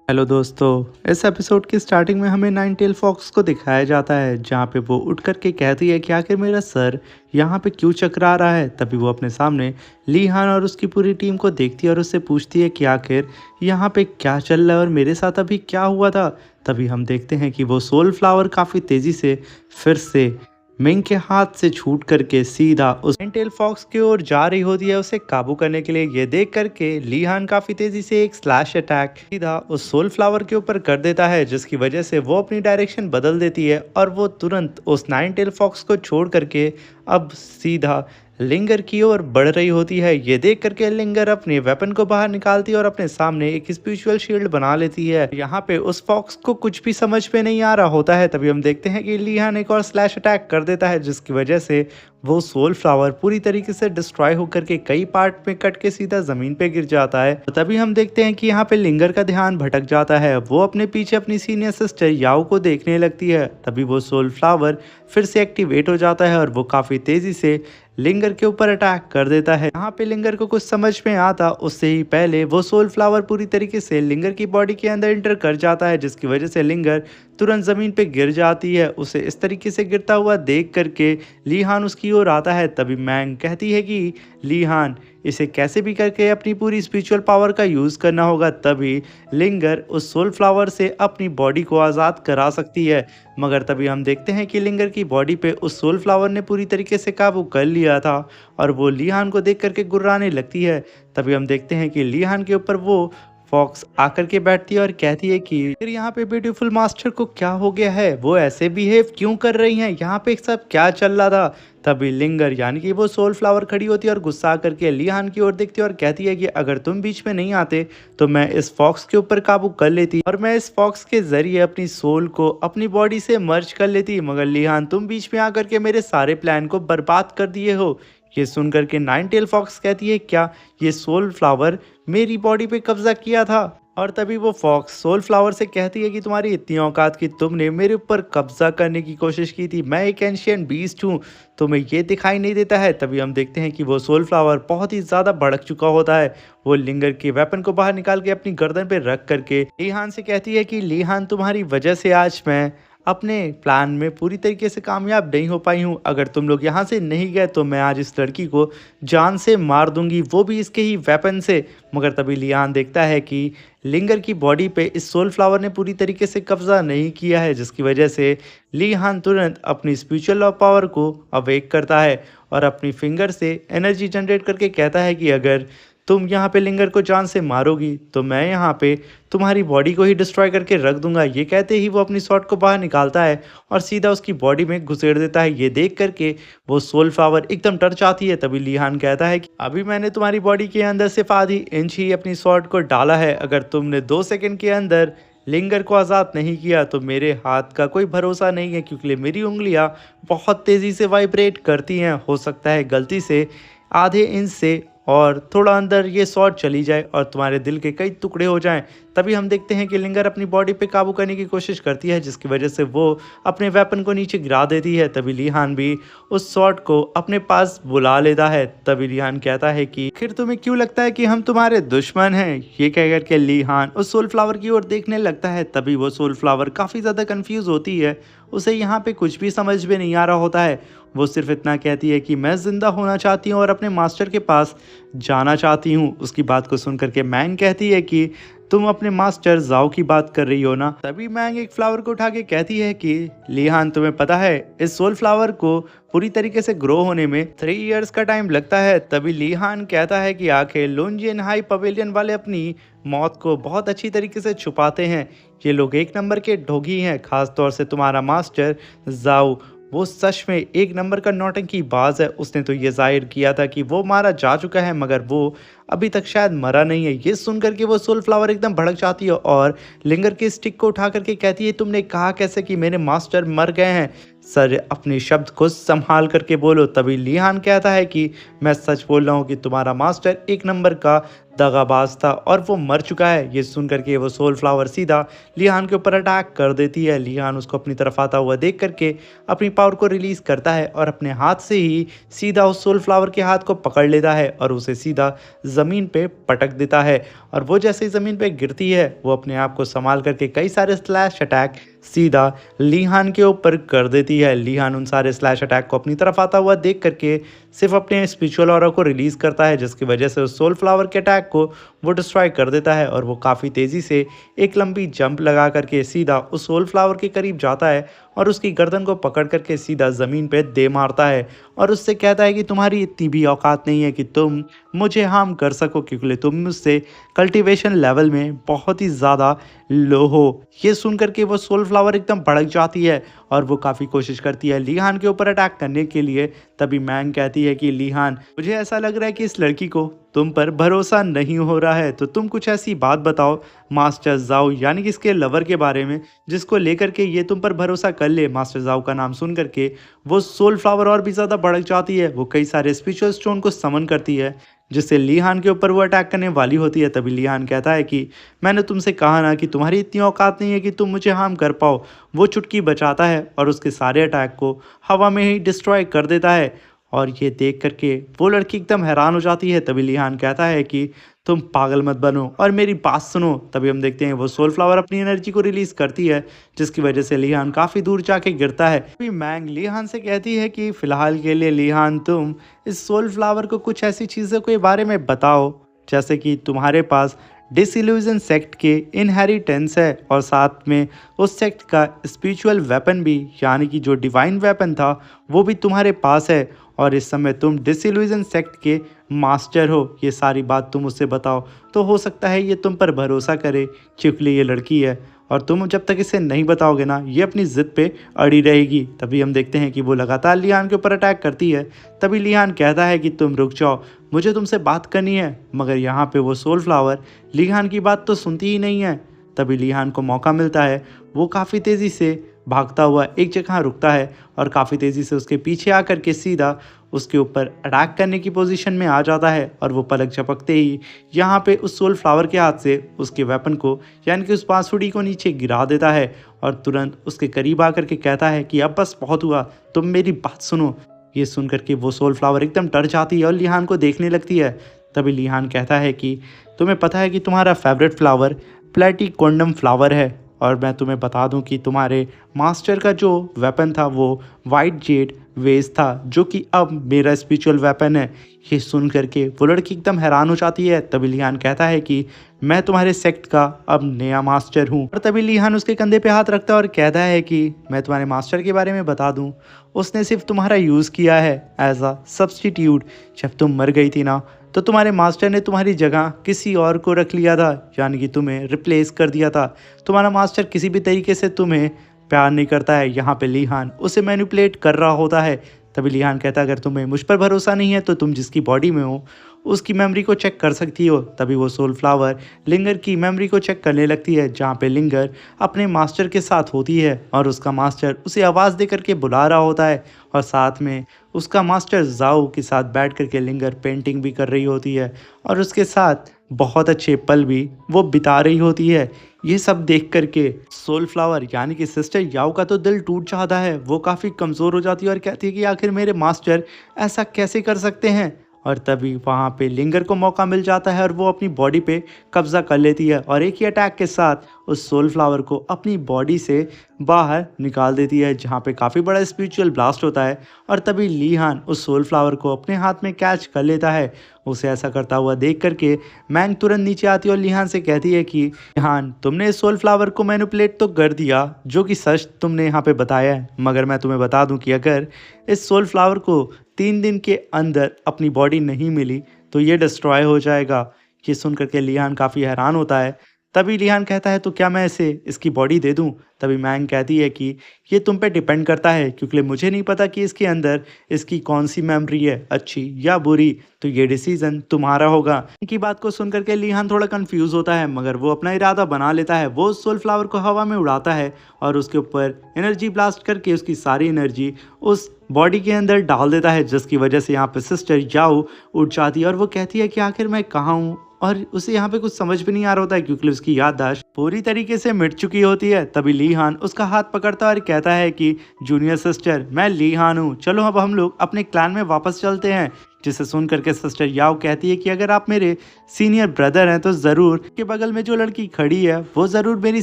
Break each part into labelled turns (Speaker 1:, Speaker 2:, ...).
Speaker 1: Hello दोस्तों। इस episode की स्टार्टिंग में हमें नाइन टेल फॉक्स को दिखाया जाता है जहाँ पे वो उठ कर के कहती है कि आखिर मेरा सर यहाँ पे क्यों चकरा रहा है। तभी वो अपने सामने ली हान और उसकी पूरी टीम को देखती है और उससे पूछती है कि आखिर यहाँ पे क्या चल रहा है और मेरे साथ अभी क्या हुआ था। तभी हम देखते हैं कि वो सोल फ्लावर काफ़ी तेज़ी से फिर से मिंग के हाथ से छूट करके सीधा उस टेल फॉक्स की ओर जा रही होती है उसे काबू करने के लिए। ये देख करके लीहान काफी तेजी से एक स्लैश अटैक सीधा उस सोल फ्लावर के ऊपर कर देता है, जिसकी वजह से वो अपनी डायरेक्शन बदल देती है और वो तुरंत उस नाइन टेल फॉक्स को छोड़ करके अब सीधा लिंगर की ओर बढ़ रही होती है। ये देख करके लिंगर अपने वेपन को बाहर निकालती है और अपने सामने एक स्पिरिचुअल शील्ड बना लेती है। यहाँ पे उस फॉक्स को कुछ भी समझ में नहीं आ रहा होता है। तभी हम देखते हैं कि लिहान एक और स्लैश अटैक कर देता है, जिसकी वजह से वो सोल फ्लावर पूरी तरीके से डिस्ट्रॉय होकर के कई पार्ट में कट के सीधा जमीन पे गिर जाता है। तो तभी हम देखते हैं कि यहाँ पे लिंगर का ध्यान भटक जाता है। वो अपने पीछे अपनी सीनियर सिस्टर याओ को देखने लगती है। तभी वो सोल फ्लावर फिर से एक्टिवेट हो जाता है और वो काफी तेजी से लिंगर के ऊपर अटैक कर देता है। यहाँ पे लिंगर को कुछ समझ में आता उससे ही पहले वो सोल फ्लावर पूरी तरीके से लिंगर की बॉडी के अंदर एंटर कर जाता है, जिसकी वजह से लिंगर तुरंत जमीन पे गिर जाती है। उसे इस तरीके से गिरता हुआ देख करके लीहान उसकी ओर आता है। तभी मैंग कहती है कि लीहान इसे कैसे भी करके अपनी पूरी स्पिरिचुअल पावर का यूज़ करना होगा, तभी लिंगर उस सोल फ्लावर से अपनी बॉडी को आज़ाद करा सकती है। मगर तभी हम देखते हैं कि लिंगर की बॉडी पे उस सोल फ्लावर ने पूरी तरीके से काबू कर लिया था और वो लीहान को देख करके गुर्राने लगती है। तभी हम देखते हैं कि लीहान के ऊपर वो फॉक्स आकर के बैठती है और कहती है कि फिर यहाँ पे ब्यूटीफुल मास्टर को क्या हो गया है, वो ऐसे बिहेव क्यों कर रही हैं, यहाँ पे सब क्या चल रहा था। तभी लिंगर यानी कि वो सोल फ्लावर खड़ी होती है और गुस्सा करके लीहान की ओर देखती है और कहती है कि अगर तुम बीच में नहीं आते तो मैं इस फॉक्स के ऊपर काबू कर लेती और मैं इस फॉक्स के जरिए अपनी सोल को अपनी बॉडी से मर्ज कर लेती। मगर लीहान तुम बीच में आकर के मेरे सारे प्लान को बर्बाद कर दिए हो। ये सुनकर के नाइन टेल फॉक्स कहती है क्या ये सोल फ्लावर मेरी बॉडी पे कब्जा किया था। और तभी वो फॉक्स सोल फ्लावर से कहती है कि तुम्हारी इतनी औकात कि तुमने मेरे ऊपर कब्जा करने की कोशिश की थी, मैं एक एंशियंट बीस्ट हूँ, तुम्हें ये दिखाई नहीं देता है। तभी हम देखते हैं कि वो सोल फ्लावर बहुत ही ज़्यादा भड़क चुका होता है। वो लिंगर के वेपन को बाहर निकाल के अपनी गर्दन पे रख करके लीहान से कहती है कि लीहान तुम्हारी वजह से आज मैं अपने प्लान में पूरी तरीके से कामयाब नहीं हो पाई हूँ। अगर तुम लोग यहाँ से नहीं गए तो मैं आज इस लड़की को जान से मार दूंगी, वो भी इसके ही वेपन से। मगर तभी लियान देखता है कि लिंगर की बॉडी पे इस सोल फ्लावर ने पूरी तरीके से कब्जा नहीं किया है, जिसकी वजह से लीहान तुरंत अपनी स्पिरिचुअल पावर को अवेक करता है और अपनी फिंगर से एनर्जी जनरेट करके कहता है कि अगर तुम यहाँ पे लिंगर को जान से मारोगी तो मैं यहाँ पे तुम्हारी बॉडी को ही डिस्ट्रॉय करके रख दूंगा। ये कहते ही वो अपनी शॉट को बाहर निकालता है और सीधा उसकी बॉडी में घुसेड़ देता है। ये देख करके वो सोल फ्लावर एकदम डर जाती है। तभी लीहान कहता है कि अभी मैंने तुम्हारी बॉडी के अंदर सिर्फ आधी इंच ही अपनी शॉट को डाला है, अगर तुमने 2 सेकंड के अंदर लिंगर को आज़ाद नहीं किया तो मेरे हाथ का कोई भरोसा नहीं है, क्योंकि मेरी उंगलियां बहुत तेज़ी से वाइब्रेट करती हैं। हो सकता है गलती से आधे इंच से और थोड़ा अंदर ये शॉट चली जाए और तुम्हारे दिल के कई टुकड़े हो जाएं। तभी हम देखते हैं कि लिंगर अपनी बॉडी पे काबू करने की कोशिश करती है, जिसकी वजह से वो अपने वेपन को नीचे गिरा देती है। तभी लीहान भी उस शॉट को अपने पास बुला लेता है। तभी लीहान कहता है कि फिर तुम्हें क्यों लगता है कि हम तुम्हारे दुश्मन हैं। ये कह करके लीहान उस सोल फ्लावर की ओर देखने लगता है। तभी वो सोल फ्लावर काफ़ी ज़्यादा कंफ्यूज होती है, उसे यहाँ पे कुछ भी समझ में नहीं आ रहा होता है। वो सिर्फ इतना कहती है कि मैं ज़िंदा होना चाहती हूँ और अपने मास्टर के पास जाना चाहती हूँ। उसकी बात को सुन करके मैंग कहती है कि तुम अपने मास्टर जाओ की बात कर रही हो ना। तभी मैंग एक फ्लावर को उठा के कहती है कि लीहान तुम्हें पता है इस सोल फ्लावर को पूरी तरीके से ग्रो होने में 3 इयर्स का टाइम लगता है। तभी लीहान कहता है कि आखिर लुनजिन हाई पवेलियन वाले अपनी मौत को बहुत अच्छी तरीके से छुपाते हैं। ये लोग एक नंबर के ढोंगी हैं, खास तौर से तुम्हारा मास्टर जाओ, वो सच में एक नंबर का नौटंकी बाज है। उसने तो ये जाहिर किया था कि वो मारा जा चुका है, मगर वो अभी तक शायद मरा नहीं है। ये सुन करके वो सोल फ्लावर एकदम भड़क जाती है और लिंगर के स्टिक को उठा करके कहती है तुमने कहा कैसे कि मेरे मास्टर मर गए हैं, सर अपने शब्द को संभाल करके बोलो। तभी लीहान कहता है कि मैं सच बोल रहा हूँ कि तुम्हारा मास्टर एक नंबर का दगाबाज था और वो मर चुका है। ये सुन करके वो सोल फ्लावर सीधा लिहान के ऊपर अटैक कर देती है। लिहान उसको अपनी तरफ आता हुआ देख करके अपनी पावर को रिलीज करता है और अपने हाथ से ही सीधा उस सोल फ्लावर के हाथ को पकड़ लेता है और उसे सीधा ज़मीन पे पटक देता है। और वो जैसे ही ज़मीन पे गिरती है वो अपने आप को संभाल करके कई सारे स्लैश अटैक सीधा लिहान के ऊपर कर देती है। लिहान उन सारे स्लैश अटैक को अपनी तरफ आता हुआ देख करके सिर्फ अपने स्पिरिचुअल ऑरा को रिलीज करता है, जिसकी वजह से उस सोल फ्लावर के अटैक को वो डिस्ट्रॉय कर देता है। और वो काफ़ी तेज़ी से एक लंबी जंप लगा करके सीधा उस सोल फ्लावर के करीब जाता है और उसकी गर्दन को पकड़ करके सीधा ज़मीन पे दे मारता है और उससे कहता है कि तुम्हारी इतनी भी औकात नहीं है कि तुम मुझे हार्म कर सको, क्योंकि तुम मुझसे कल्टीवेशन लेवल में बहुत ही ज़्यादा लो हो। ये सुन करके वो सोल फ्लावर एकदम भड़क जाती है और वो काफ़ी कोशिश करती है लिहान के ऊपर अटैक करने के लिए। तभी मैंग कहती है कि लिहान, मुझे ऐसा लग रहा है कि इस लड़की को तुम पर भरोसा नहीं हो रहा है, तो तुम कुछ ऐसी बात बताओ मास्टर जाओ यानी कि इसके लवर के बारे में जिसको लेकर के ये तुम पर भरोसा कर ले। मास्टर जाओ का नाम सुन करके वो सोल फ्लावर और भी ज़्यादा भड़क जाती है। वो कई सारे स्पिरिचुअल स्टोन को समन करती है जिससे लिहान के ऊपर वो अटैक करने वाली होती है। तभी लिहान कहता है कि मैंने तुमसे कहा ना कि तुम्हारी इतनी औकात नहीं है कि तुम मुझे हार्म कर पाओ। वो चुटकी बचाता है और उसके सारे अटैक को हवा में ही डिस्ट्रॉय कर देता है। और ये देख करके वो लड़की एकदम हैरान हो जाती है। तभी लिहान कहता है कि तुम पागल मत बनो और मेरी बात सुनो। तभी हम देखते हैं वो सोल फ्लावर अपनी एनर्जी को रिलीज करती है, जिसकी वजह से लिहान काफ़ी दूर जाके गिरता है। तभी मैंग लिहान से कहती है कि फ़िलहाल के लिए लिहान तुम इस सोल फ्लावर को कुछ ऐसी चीज़ों के बारे में बताओ जैसे कि तुम्हारे पास डिसइल्यूजन सेक्ट के इनहेरिटेंस है और साथ में उस सेक्ट का स्पिरिचुअल वेपन भी यानी कि जो डिवाइन वेपन था वो भी तुम्हारे पास है और इस समय तुम डिसइल्यूजन सेक्ट के मास्टर हो। ये सारी बात तुम उससे बताओ तो हो सकता है ये तुम पर भरोसा करे, क्योंकि ये लड़की है और तुम जब तक इसे नहीं बताओगे ना ये अपनी ज़िद पे अड़ी रहेगी। तभी हम देखते हैं कि वो लगातार लिहान के ऊपर अटैक करती है। तभी लिहान कहता है कि तुम रुक जाओ, मुझे तुमसे बात करनी है। मगर यहाँ पे वो सोल फ्लावर लिहान की बात तो सुनती ही नहीं है। तभी लिहान को मौका मिलता है, वो काफ़ी तेज़ी से भागता हुआ एक जगह रुकता है और काफ़ी तेज़ी से उसके पीछे आकर के सीधा उसके ऊपर अटैक करने की पोजीशन में आ जाता है। और वो पलक झपकते ही यहाँ पे उस सोल फ्लावर के हाथ से उसके वेपन को यानी कि उस बांसुरी को नीचे गिरा देता है और तुरंत उसके करीब आकर के कहता है कि अब बस बहुत हुआ, तुम मेरी बात सुनो। ये सुन करके वो सोल फ्लावर एकदम डर जाती है और लिहान को देखने लगती है। तभी लिहान कहता है कि तुम्हें पता है कि तुम्हारा फेवरेट फ्लावर प्लेटिकोंडम फ्लावर है और मैं तुम्हें बता दूं कि तुम्हारे मास्टर का जो वेपन था वो वाइट जेड वेज था, जो कि अब मेरा स्पिरिचुअल वेपन है। ये सुन करके वो लड़की एकदम हैरान हो जाती है। तभी लिहान कहता है कि मैं तुम्हारे सेक्ट का अब नया मास्टर हूँ। और तभी लिहान उसके कंधे पे हाथ रखता है और कहता है कि मैं तुम्हारे मास्टर के बारे में बता दूँ, उसने सिर्फ तुम्हारा यूज़ किया है एज अ सब्सटीट्यूट। जब तुम मर गई थी ना तो तुम्हारे मास्टर ने तुम्हारी जगह किसी और को रख लिया था, यानी कि तुम्हें रिप्लेस कर दिया था। तुम्हारा मास्टर किसी भी तरीके से तुम्हें प्यार नहीं करता है। यहाँ पे लिहान उसे मैनिपुलेट कर रहा होता है। तभी लिहान कहता है अगर तुम्हें मुझ पर भरोसा नहीं है तो तुम जिसकी बॉडी में हो उसकी मेमोरी को चेक कर सकती हो। तभी वो सोल फ्लावर लिंगर की मेमोरी को चेक करने लगती है, जहाँ पे लिंगर अपने मास्टर के साथ होती है और उसका मास्टर उसे आवाज़ दे करके बुला रहा होता है और साथ में उसका मास्टर जाओ के साथ बैठ करके लिंगर पेंटिंग भी कर रही होती है और उसके साथ बहुत अच्छे पल भी वो बिता रही होती है। ये सब देख करके सोल फ्लावर यानी कि सिस्टर याओ का तो दिल टूट जाता है। वो काफ़ी कमज़ोर हो जाती है और कहती है कि आखिर मेरे मास्टर ऐसा कैसे कर सकते हैं। और तभी वहाँ पे लिंगर को मौका मिल जाता है और वो अपनी बॉडी पे कब्जा कर लेती है और एक ही अटैक के साथ उस सोल फ्लावर को अपनी बॉडी से बाहर निकाल देती है, जहाँ पे काफ़ी बड़ा स्पिरिचुअल ब्लास्ट होता है। और तभी लिहान उस सोल फ्लावर को अपने हाथ में कैच कर लेता है। उसे ऐसा करता हुआ देख करके मैंग तुरंत नीचे आती है और लिहान से कहती है कि लिहान तुमने इस सोल फ्लावर को मैनिपुलेट तो कर दिया, जो कि सच तुमने यहाँ पे बताया है, मगर मैं तुम्हें बता दूँ कि अगर इस सोल फ्लावर को 3 दिन के अंदर अपनी बॉडी नहीं मिली तो ये डिस्ट्रॉय हो जाएगा। ये सुन करके लिहान काफ़ी हैरान होता है। तभी लिहान कहता है तो क्या मैं इसे इसकी बॉडी दे दूं? तभी मैंग कहती है कि ये तुम पे डिपेंड करता है, क्योंकि मुझे नहीं पता कि इसके अंदर इसकी कौन सी मेमोरी है, अच्छी या बुरी, तो ये डिसीजन तुम्हारा होगा। इनकी बात को सुन करके लिहान थोड़ा कंफ्यूज होता है, मगर वो अपना इरादा बना लेता है। वो सोल फ्लावर को हवा में उड़ाता है और उसके ऊपर एनर्जी ब्लास्ट करके उसकी सारी एनर्जी उस बॉडी के अंदर डाल देता है, जिसकी वजह से यहाँ पे सिस्टर याओ उठ जाती है और वो कहती है कि आखिर मैं कहाँ हूँ और उसे यहाँ पे कुछ समझ भी नहीं आ रहा होता है क्योंकि उसकी याददाश्त पूरी तरीके से मिट चुकी होती है। तभी ली हान उसका हाथ पकड़ता है और कहता है कि जूनियर सिस्टर, मैं ली हान हूँ, चलो अब हम लोग अपने क्लान में वापस चलते हैं। जिसे सुन करके सिस्टर याओ कहती है कि अगर आप मेरे सीनियर ब्रदर हैं तो ज़रूर के बगल में जो लड़की खड़ी है वो ज़रूर मेरी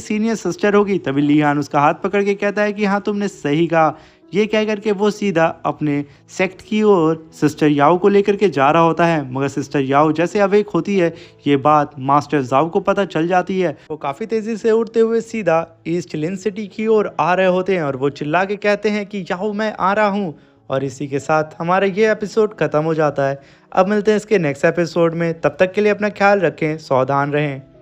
Speaker 1: सीनियर सिस्टर होगी। तभी ली हान उसका हाथ पकड़ के कहता है कि हाँ, तुमने सही कहा। ये कह करके वो सीधा अपने सेक्ट की ओर सिस्टर याओ को लेकर के जा रहा होता है, मगर सिस्टर याओ जैसे अवेक होती है ये बात मास्टर जाओ को पता चल जाती है। वो काफ़ी तेज़ी से उड़ते हुए सीधा ईस्ट लिन सिटी की ओर आ रहे होते हैं और वो चिल्ला के कहते हैं कि याओ मैं आ रहा हूँ। और इसी के साथ हमारा ये एपिसोड ख़त्म हो जाता है। अब मिलते हैं इसके नेक्स्ट एपिसोड में, तब तक के लिए अपना ख्याल रखें, सावधान रहें।